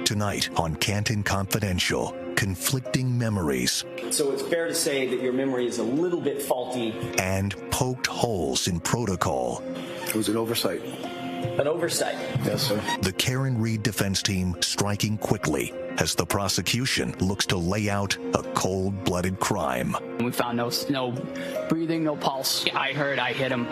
Tonight on Canton Confidential, conflicting memories. So it's fair to say that your memory is a little bit faulty. And poked holes in protocol. It was an oversight. An oversight? Yes, sir. The Karen Reed defense team striking quickly as the prosecution looks to lay out a cold-blooded crime. We found no breathing, no pulse. I hit him.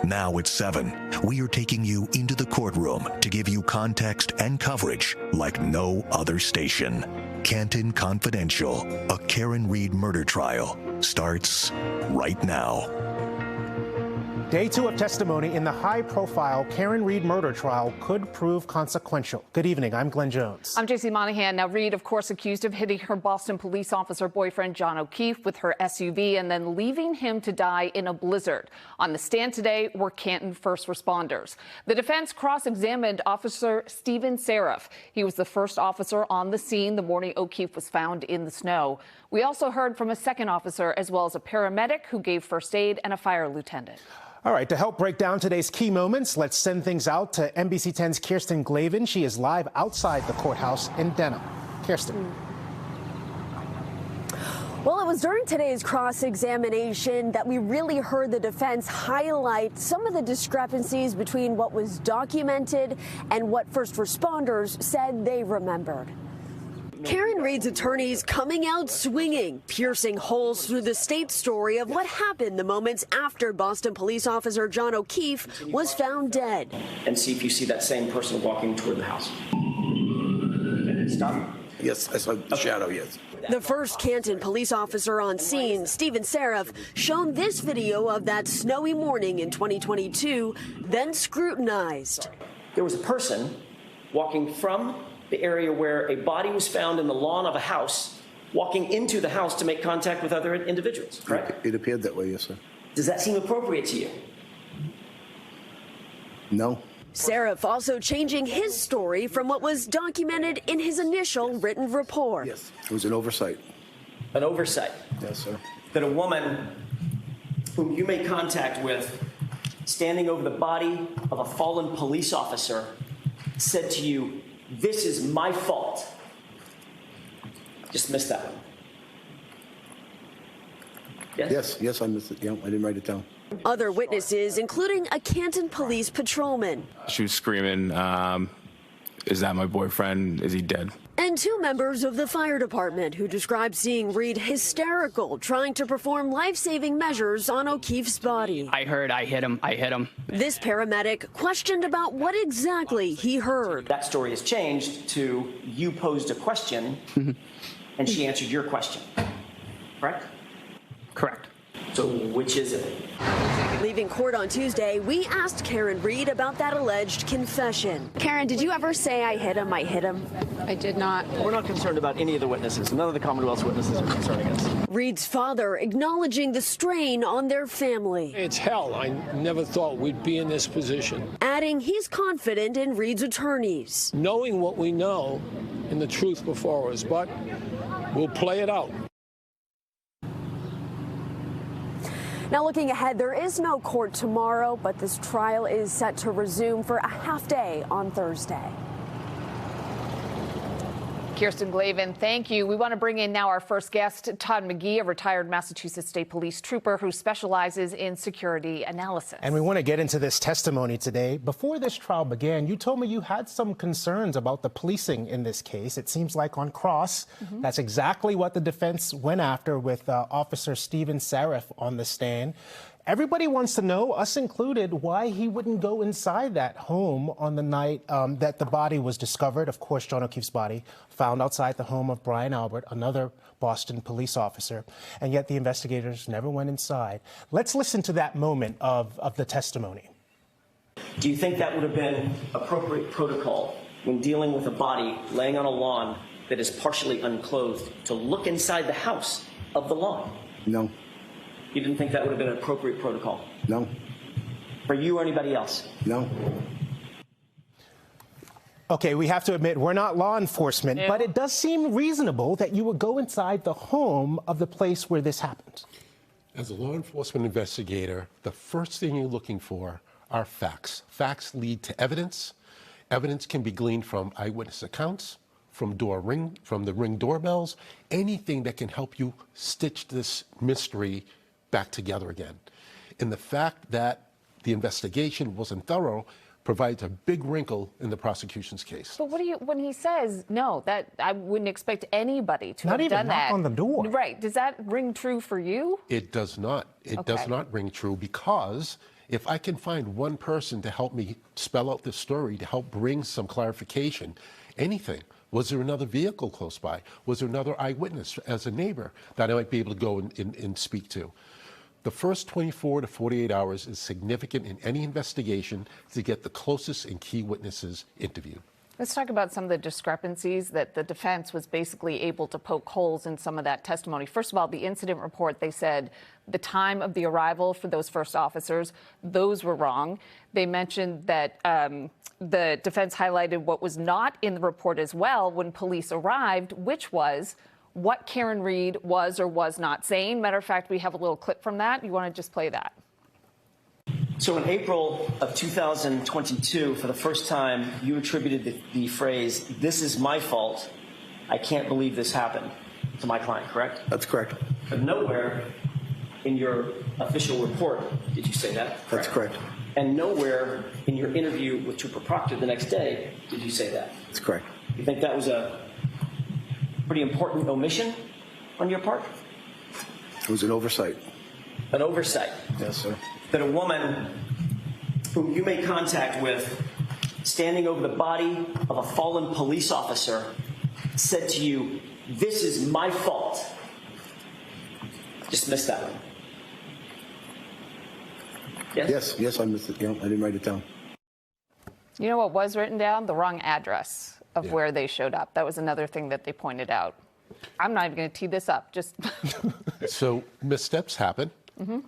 Now at 7, we are taking you into the courtroom to give you context and coverage like no other station. Canton Confidential, a Karen Reed murder trial, starts right now. Day 2 of testimony in the high-profile Karen Reed murder trial could prove consequential. Good evening. I'm Glenn Jones. I'm J.C. Monahan. Now, Reed, of course, accused of hitting her Boston police officer boyfriend John O'Keefe with her SUV and then leaving him to die in a blizzard. On the stand today were Canton first responders. The defense cross-examined Officer Stephen Seraph. He was the first officer on the scene the morning O'Keefe was found in the snow. We also heard from a second officer as well as a paramedic who gave first aid and a fire lieutenant. All right, to help break down today's key moments, let's send things out to NBC 10's Kirsten Glavin. She is live outside the courthouse in Denham. Kirsten. Well, it was during today's cross-examination that we really heard the defense highlight some of the discrepancies between what was documented and what first responders said they remembered. Karen Reed's attorneys coming out swinging, piercing holes through the state's story of what happened the moments after Boston police officer John O'Keefe was found dead. And see if you see that same person walking toward the house. Stop. Yes, I saw the shadow, yes. The first Canton police officer on scene, Stephen Seraph, shown this video of that snowy morning in 2022, then scrutinized. There was a person walking from the area where a body was found in the lawn of a house, walking into the house to make contact with other individuals, correct? It appeared that way, yes, sir. Does that seem appropriate to you? No. Seraph also changing his story from what was documented in his initial written report. Yes, it was an oversight. An oversight? Yes, sir. That a woman whom you made contact with, standing over the body of a fallen police officer, said to you, "This is my fault." Just missed that one. Yes? Yes, I missed it. Yeah, I didn't write it down. Other witnesses, including a Canton police patrolman. She was screaming, "Is that my boyfriend? Is he dead?" And 2 members of the fire department who described seeing Reed hysterical, trying to perform life-saving measures on O'Keefe's body. I hit him. This paramedic questioned about what exactly he heard. That story has changed to you posed a question and she answered your question, correct? Correct. So which is it? Leaving court on Tuesday, we asked Karen Reed about that alleged confession. Karen, did you ever say I hit him? I did not. We're not concerned about any of the witnesses. None of the Commonwealth's witnesses are concerning us. Reed's father acknowledging the strain on their family. It's hell. I never thought we'd be in this position. Adding he's confident in Reed's attorneys. Knowing what we know and the truth before us, but we'll play it out. Now looking ahead, there is no court tomorrow, but this trial is set to resume for a half day on Thursday. Kirsten Glavin, thank you. We want to bring in now our first guest, Todd McGee, a retired Massachusetts State Police trooper who specializes in security analysis. And we want to get into this testimony today. Before this trial began, you told me you had some concerns about the policing in this case. It seems like on cross, that's exactly what the defense went after with Officer Stephen Seraph on the stand. Everybody wants to know, us included, why he wouldn't go inside that home on the night that the body was discovered. Of course, John O'Keefe's body found outside the home of Brian Albert, another Boston police officer, and yet the investigators never went inside. Let's listen to that moment of the testimony. Do you think that would have been appropriate protocol when dealing with a body laying on a lawn that is partially unclothed to look inside the house of the lawn? No. You didn't think that would have been an appropriate protocol? No. For you or anybody else? No. Okay, we have to admit, we're not law enforcement, but it does seem reasonable that you would go inside the home of the place where this happened. As a law enforcement investigator, the first thing you're looking for are facts. Facts lead to evidence. Evidence can be gleaned from eyewitness accounts, from the Ring doorbells, anything that can help you stitch this mystery back together again. And the fact that the investigation wasn't thorough provides a big wrinkle in the prosecution's case. But when he says no, that I wouldn't expect anybody to Not have even done knock that. on the door. Right. Does that ring true for you? It does not. It does not ring true, because if I can find one person to help me spell out this story, to help bring some clarification, anything. Was there another vehicle close by? Was there another eyewitness as a neighbor that I might be able to go and speak to? The first 24 to 48 hours is significant in any investigation to get the closest and key witnesses interviewed. Let's talk about some of the discrepancies that the defense was basically able to poke holes in some of that testimony. First of all, the incident report, they said the time of the arrival for those first officers, those were wrong. They mentioned that the defense highlighted what was not in the report as well when police arrived, which was what Karen Reed was or was not saying. Matter of fact, we have a little clip from that. You want to just play that? So in April of 2022, for the first time, you attributed the phrase, "This is my fault. I can't believe this happened," to my client, correct? That's correct. But nowhere in your official report did you say that. That's correct. And nowhere in your interview with Trooper Proctor the next day did you say that. That's correct. You think that was a pretty important omission on your part? It was an oversight. An oversight. Yes, sir. That a woman whom you made contact with, standing over the body of a fallen police officer, said to you, "This is my fault." Just missed that one. Yes, I missed it. I didn't write it down. You know what was written down? The wrong address of where they showed up. That was another thing that they pointed out. I'm not even going to tee this up. Just So missteps happen,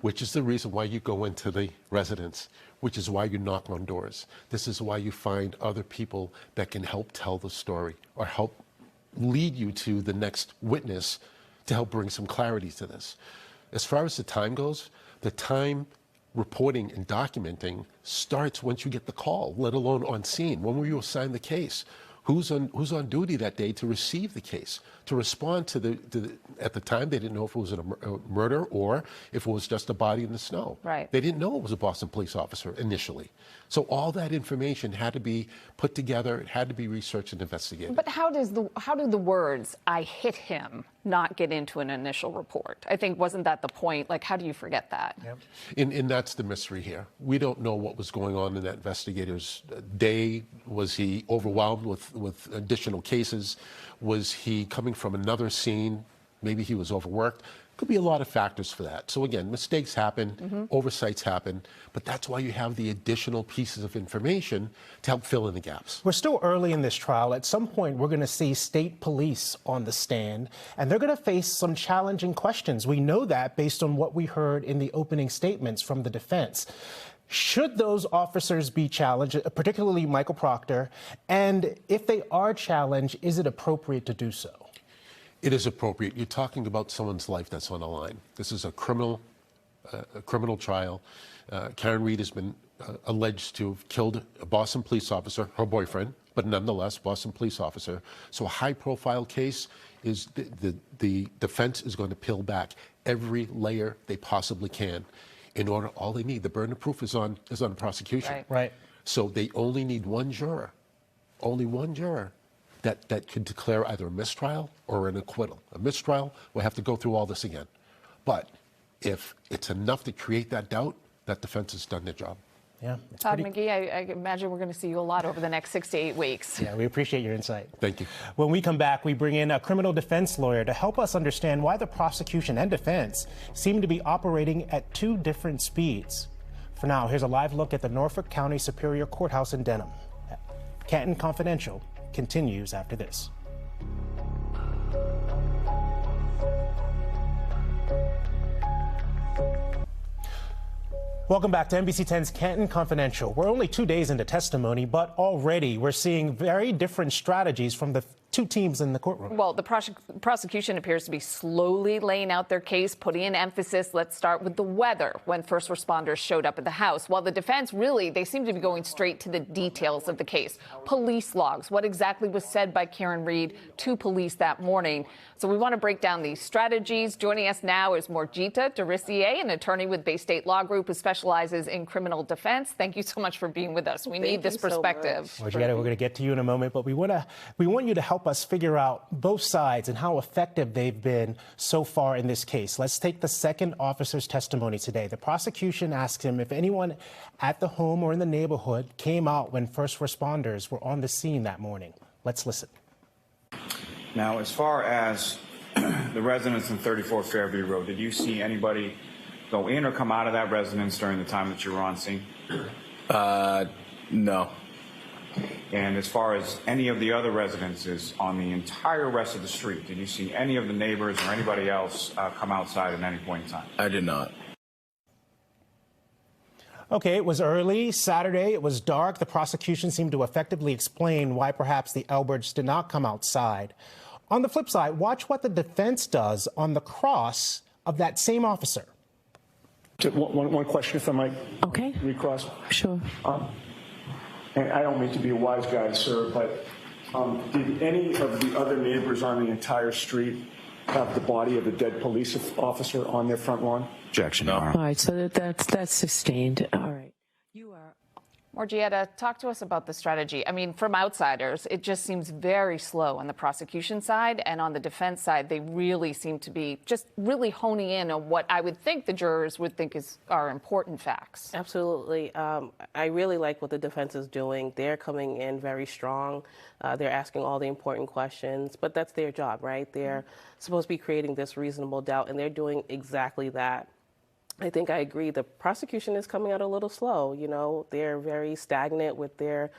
which is the reason why you go into the residence, which is why you knock on doors. This is why you find other people that can help tell the story or help lead you to the next witness to help bring some clarity to this. As far as the time goes, the time reporting and documenting starts once you get the call, let alone on scene. When were you assigned the case? Who's on duty that day to receive the case, to respond to the at the time they didn't know if it was a murder or if it was just a body in the snow. Right. They didn't know it was a Boston police officer initially. So all that information had to be put together. It had to be researched and investigated. But how do the words "I hit him" not get into an initial report? I think wasn't that the point? Like, how do you forget that? Yep. And that's the mystery here. We don't know what was going on in that investigator's day. Was he overwhelmed with additional cases? Was he coming from another scene? Maybe he was overworked. Could be a lot of factors for that. So again, mistakes happen, oversights happen, but that's why you have the additional pieces of information to help fill in the gaps. We're still early in this trial. At some point, we're going to see state police on the stand, and they're going to face some challenging questions. We know that based on what we heard in the opening statements from the defense. Should those officers be challenged, particularly Michael Proctor, and if they are challenged, is it appropriate to do so? It is appropriate. You're talking about someone's life that's on the line. This is a criminal trial. Karen Reed has been alleged to have killed a Boston police officer, her boyfriend, but nonetheless, Boston police officer. So a high-profile case is the defense is going to peel back every layer they possibly can in order. All they need, the burden of proof is on the prosecution. Right. So they only need one juror, that could declare either a mistrial or an acquittal. A mistrial, we'll have to go through all this again. But if it's enough to create that doubt, that defense has done their job. Yeah. Todd McGee, I imagine we're going to see you a lot over the next 6 to 8 weeks. Yeah, we appreciate your insight. Thank you. When we come back, we bring in a criminal defense lawyer to help us understand why the prosecution and defense seem to be operating at two different speeds. For now, here's a live look at the Norfolk County Superior Courthouse in Denham. Canton Confidential continues after this. Welcome back to NBC 10's Canton Confidential. We're only 2 days into testimony, but already we're seeing very different strategies from the two teams in the courtroom. Well, the prosecution appears to be slowly laying out their case, putting in emphasis. Let's start with the weather when first responders showed up at the house. While the defense really, they seem to be going straight to the details of the case. Police logs, what exactly was said by Karen Reed to police that morning. So we want to break down these strategies. Joining us now is Morgita Darissier, an attorney with Bay State Law Group who specializes in criminal defense. Thank you so much for being with us. We need this perspective. Morgita, we're going to get to you in a moment, but we want you to help us figure out both sides and how effective they've been so far in this case. Let's take the second officer's testimony today. The prosecution asked him if anyone at the home or in the neighborhood came out when first responders were on the scene that morning. Let's listen. Now, as far as the residence in 34 Fairview Road, did you see anybody go in or come out of that residence during the time that you were on scene? No. And as far as any of the other residences on the entire rest of the street, did you see any of the neighbors or anybody else come outside at any point in time? I did not. Okay, it was early Saturday. It was dark. The prosecution seemed to effectively explain why perhaps the Elberts did not come outside. On the flip side, watch what the defense does on the cross of that same officer. One question, if I might. Okay. Recross. Sure. And I don't mean to be a wise guy, sir, but did any of the other neighbors on the entire street have the body of a dead police officer on their front lawn? Objection, Your Honor. All right, so that's sustained. All right. You are. Morgita, talk to us about the strategy. I mean, from outsiders, it just seems very slow on the prosecution side, and on the defense side, they really seem to be just really honing in on what I would think the jurors would think are important facts. Absolutely. I really like what the defense is doing. They're coming in very strong. They're asking all the important questions, but that's their job, right? They're supposed to be creating this reasonable doubt, and they're doing exactly that. I think I agree. The prosecution is coming out a little slow. You know, they're very stagnant with their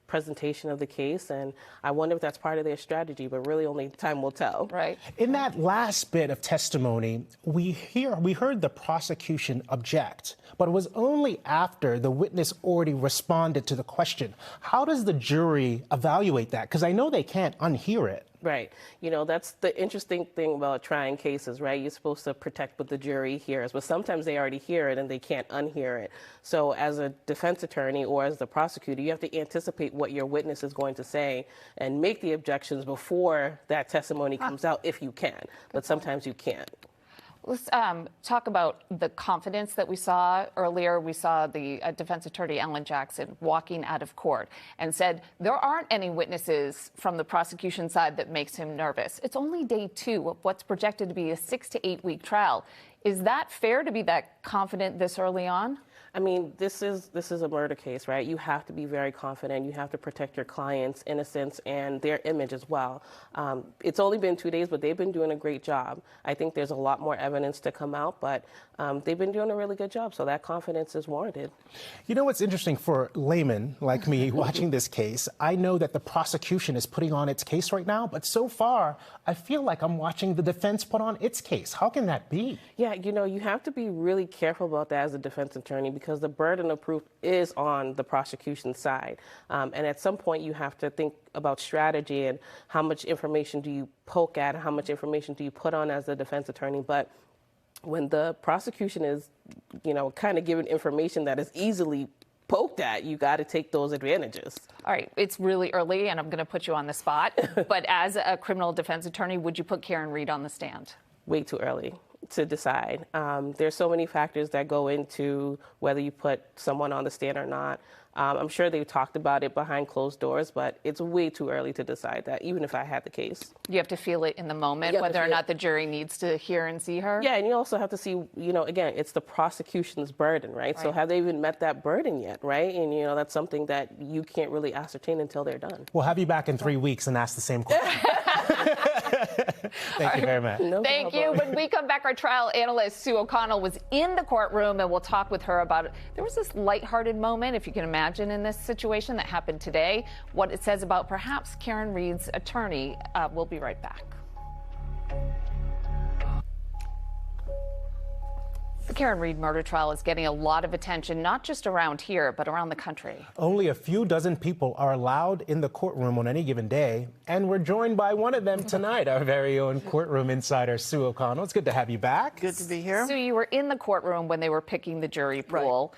presentation of the case, and I wonder if that's part of their strategy, but really only time will tell. Right. In that last bit of testimony, we heard the prosecution object, but it was only after the witness already responded to the question. How does the jury evaluate that? Because I know they can't unhear it. Right. You know, that's the interesting thing about trying cases, right? You're supposed to protect what the jury hears, but sometimes they already hear it and they can't unhear it. So as a defense attorney or as the prosecutor, you have to anticipate what your witness is going to say and make the objections before that testimony comes out if you can. But sometimes you can't. Let's talk about the confidence that we saw earlier. We saw the defense attorney, Alan Jackson, walking out of court and said there aren't any witnesses from the prosecution side that makes him nervous. It's only day 2 of what's projected to be a 6 to 8 week trial. Is that fair to be that confident this early on? I mean, this is a murder case, right? You have to be very confident. You have to protect your client's innocence and their image as well. It's only been 2 days, but they've been doing a great job. I think there's a lot more evidence to come out, but they've been doing a really good job, so that confidence is warranted. You know what's interesting for laymen like me watching this case? I know that the prosecution is putting on its case right now, but so far, I feel like I'm watching the defense put on its case. How can that be? Yeah, you know, you have to be really careful about that as a defense attorney because the burden of proof is on the prosecution side. And at some point, you have to think about strategy and how much information do you poke at, how much information do you put on as a defense attorney. But when the prosecution is, you know, kind of given information that is easily poked at, you got to take those advantages. All right, it's really early, and I'm going to put you on the spot. But as a criminal defense attorney, would you put Karen Reed on the stand? Way too early to decide. There's so many factors that go into whether you put someone on the stand or not. I'm sure they've talked about it behind closed doors, but it's way too early to decide that, even if I had the case. You have to feel it in the moment, whether or not the jury needs to hear and see her? Yeah, and you also have to see, you know, again, it's the prosecution's burden, right? So have they even met that burden yet, right? And, you know, that's something that you can't really ascertain until they're done. We'll have you back in 3 weeks and ask the same question. Thank you very much. Thank you. When we come back, our trial analyst, Sue O'Connell, was in the courtroom, and we'll talk with her about it. There was this lighthearted moment, if you can imagine, in this situation that happened today. What it says about perhaps Karen Reed's attorney. We'll be right back. Karen Reed murder trial is getting a lot of attention, not just around here, but around the country. Only a few dozen people are allowed in the courtroom on any given day, and we're joined by one of them tonight, our very own courtroom insider, Sue O'Connell. It's good to have you back. Good to be here. Sue, you were in the courtroom when they were picking the jury pool.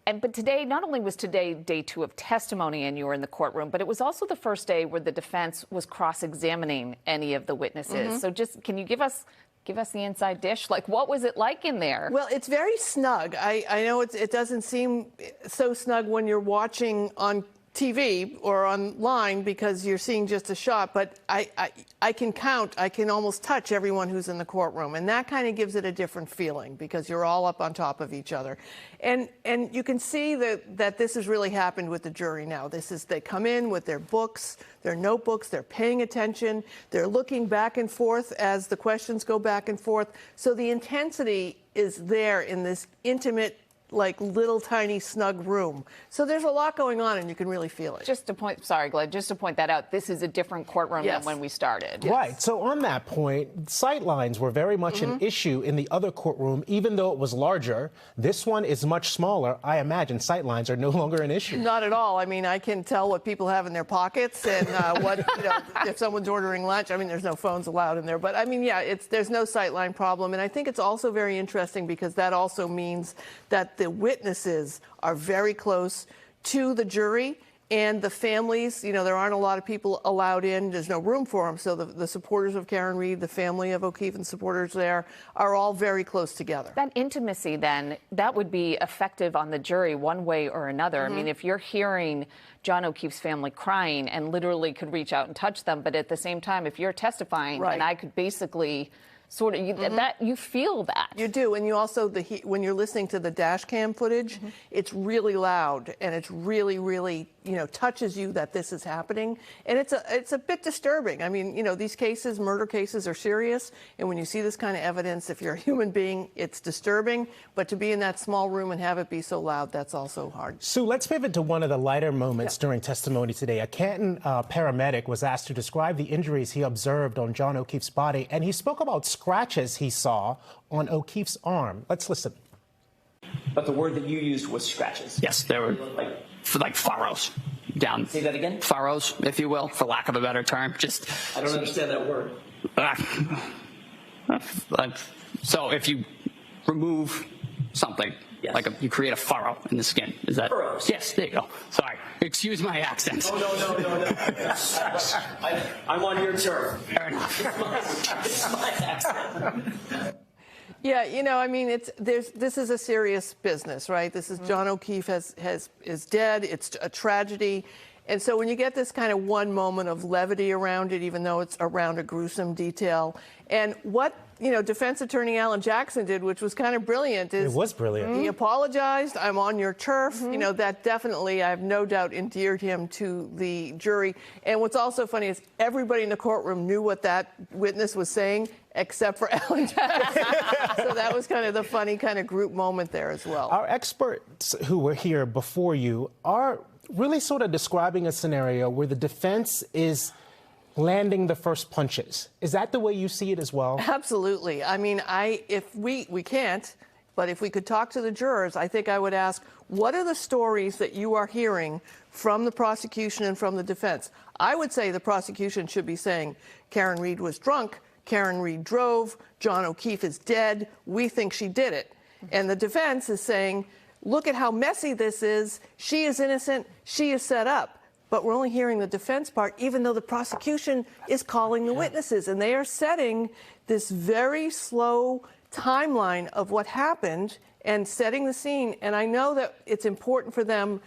Right. But today, not only was today day 2 of testimony and you were in the courtroom, but it was also the first day where the defense was cross-examining any of the witnesses. So just, can you give us the inside dish? Like, what was it like in there? Well, it's very snug. I know it doesn't seem so snug when you're watching on TV or online because you're seeing just a shot, but I can count, I can almost touch everyone who's in the courtroom, and that kind of gives it a different feeling because you're all up on top of each other. And you can see that this has really happened with the jury now. They come in with their books, their notebooks, they're paying attention, they're looking back and forth as the questions go back and forth. So the intensity is there in this intimate, like little tiny snug room. So there's a lot going on and you can really feel it. Just to point that out, this is a different courtroom than when we started. Right. So on that point, sight lines were very much an issue in the other courtroom, even though it was larger. This one is much smaller. I imagine sight lines are no longer an issue. Not at all. I mean, I can tell what people have in their pockets and if someone's ordering lunch. I mean, there's no phones allowed in there. But I mean, yeah, there's no sight line problem. And I think it's also very interesting because that also means that the witnesses are very close to the jury and the families. There aren't a lot of people allowed in. There's no room for them. So the supporters of Karen Reed, the family of O'Keefe and supporters there are all very close together. That intimacy, then, that would be effective on the jury one way or another. I mean, if you're hearing John O'Keefe's family crying and literally could reach out and touch them, but at the same time, if you're testifying and I could basically sort of, that you feel that. You do, and you also, when you're listening to the dash cam footage, it's really loud, and it's really, really, touches you that this is happening, and it's a bit disturbing. I mean, these cases, murder cases, are serious, and when you see this kind of evidence, if you're a human being, it's disturbing, but to be in that small room and have it be so loud, that's also hard. Sue, let's pivot to one of the lighter moments during testimony today. A Canton paramedic was asked to describe the injuries he observed on John O'Keefe's body, and he spoke about scratches he saw on O'Keefe's arm. Let's listen. But the word that you used was scratches. Yes, there were like furrows down. Say that again? Furrows, if you will, for lack of a better term. I don't understand that word. So if you remove something, you create a furrow in the skin. Is that? Furrows. Yes, there you go. Sorry. Excuse my accent. No. I'm on your turf. Fair enough. It's my accent. Yeah, I mean, this is a serious business, right? This is John O'Keefe is dead. It's a tragedy. And so when you get this kind of one moment of levity around it, even though it's around a gruesome detail, and what, defense attorney Alan Jackson did, which was kind of brilliant, is... It was brilliant. He apologized. I'm on your turf. That definitely, I have no doubt, endeared him to the jury. And what's also funny is everybody in the courtroom knew what that witness was saying, except for Alan Jackson. So that was kind of the funny kind of group moment there as well. Our experts who were here before you are really sort of describing a scenario where the defense is landing the first punches. Is that the way you see it as well? Absolutely. I mean, if we can't, but if we could talk to the jurors, I think I would ask, what are the stories that you are hearing from the prosecution and from the defense? I would say the prosecution should be saying, Karen Reed was drunk, Karen Reed drove, John O'Keefe is dead, we think she did it. And the defense is saying, look at how messy this is, she is innocent, she is set up. But we're only hearing the defense part, even though the prosecution is calling the witnesses. And they are setting this very slow timeline of what happened and setting the scene. And I know that it's important for them,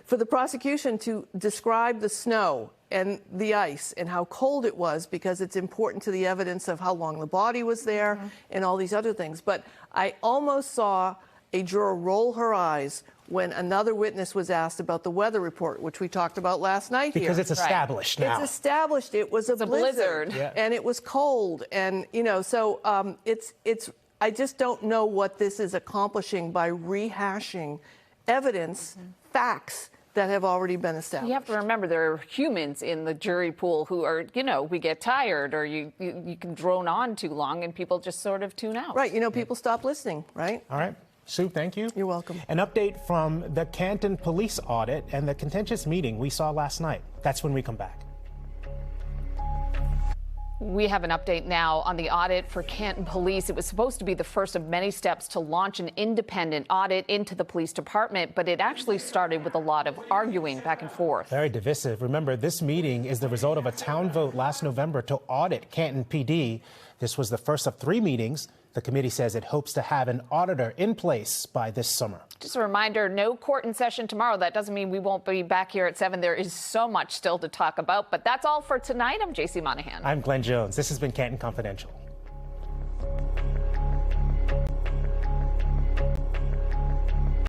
for the prosecution, to describe the snow and the ice and how cold it was, because it's important to the evidence of how long the body was there and all these other things. But I almost saw a juror roll her eyes when another witness was asked about the weather report, which we talked about last night here. Because it's established now. It's established. It was a blizzard. And it was cold. And, so I just don't know what this is accomplishing by rehashing evidence, facts that have already been established. You have to remember there are humans in the jury pool who are, we get tired or you can drone on too long and people just sort of tune out. Right. People stop listening, right? All right. Sue, thank you. You're welcome. An update from the Canton police audit and the contentious meeting we saw last night. That's when we come back. We have an update now on the audit for Canton Police. It was supposed to be the first of many steps to launch an independent audit into the police department, but it actually started with a lot of arguing back and forth. Very divisive. Remember, this meeting is the result of a town vote last November to audit Canton PD. This was the first of 3 meetings. The committee says it hopes to have an auditor in place by this summer. Just a reminder, no court in session tomorrow. That doesn't mean we won't be back here at 7. There is so much still to talk about, but that's all for tonight. I'm JC Monahan. I'm Glenn Jones. This has been Canton Confidential.